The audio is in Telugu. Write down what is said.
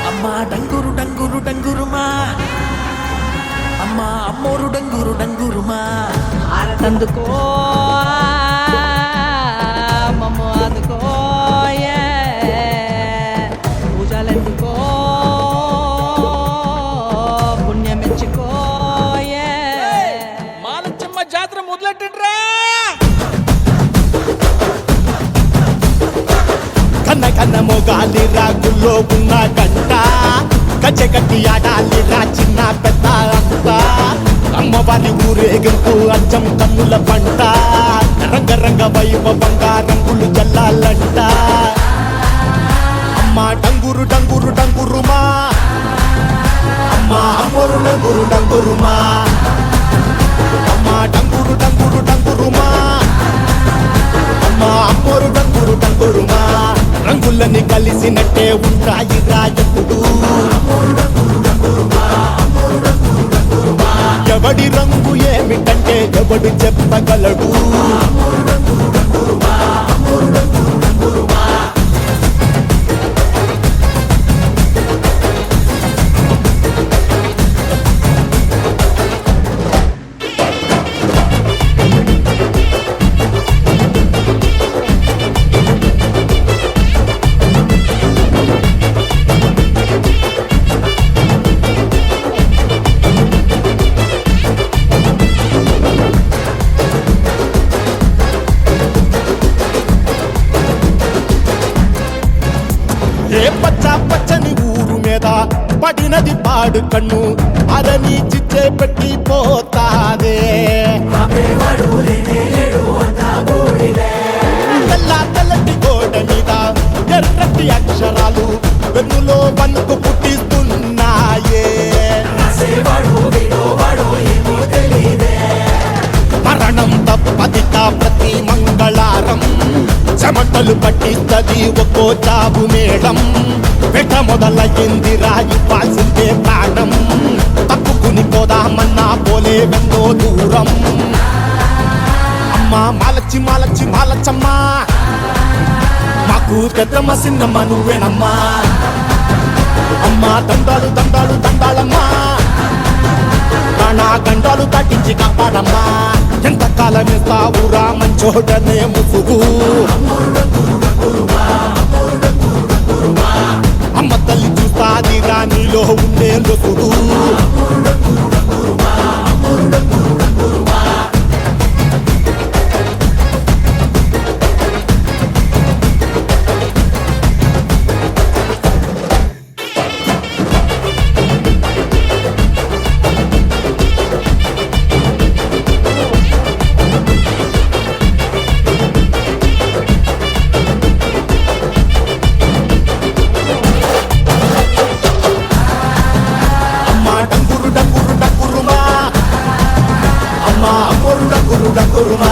అమ్మా డంగురు డంగురు డంగురుమా, అమ్మా అమ్మోరు డంగురు డంగురుమా, ఆరతందుకో మమ్మ అందుకో పూజలందుకో పుణ్యమెచ్చుకో మాలచ్చమ్మ జాతర మొదలెట్టండ్రా. కన్న కన్న మొగాలి రాగుల్లో ఉన్న గంట గజ్జెగట్టి ఆడాలిరా చిన్న పెద్ద అంతా అమ్మవారి ఊరేగింపు అచ్చం కన్నుల పంట రంగరంగ వైభవంగా రంగులు జల్లాలంట అమ్మ డంగురు డంగురు డంగురుమా, అమ్మ అమ్మోరు డంగురు డంగురుమా, అమ్మ డంగురు డంగురు డంగురుమా, అమ్మ అమ్మోరు డంగురు డంగురుమా, రంగులని కలిసినట్టే ఉంటాయి రాయకుడు ఎవడి రంగు ఏమిటంటే ఎవడు చెప్పగలడు. ఏ పచ్చ పచ్చని ఊరు మీద పడినది పాడు కన్ను అదని చిచ్చే పెట్టి పోతాదే తెల్ల తెల్లటి గోడ మీద ఎర్రటి అక్షరాలు వెన్నులో వణుకు పుట్టిస్తున్నాయే మరణం తప్పదిట ప్రతి మంగళారం చెమటలు పట్టిస్తది ఒక్కో చాబు మేడం వెట మొదలయ్యింది రాయి పాల్సిందే ప్రాణం తప్పుకుని పోదామన్నా పోలే వెందో దూరం అమ్మా మాలచ్చి మాలచ్చి మాలచ్చమ్మా మాకు పెద్దమ్మ సిన్నమ్మ నువ్వేనమ్మా అమ్మా దండాలు దండాలు దండాలమ్మా నా గండాలు దాటించి కాపాడమ్మా ఎంతకాలం ఇస్తావురా మంచోడనే ముసుగు అమ్మ తల్లి చూస్తాదిరా నీలో ఉండే లొసుడు డంగురు డంగురుమా,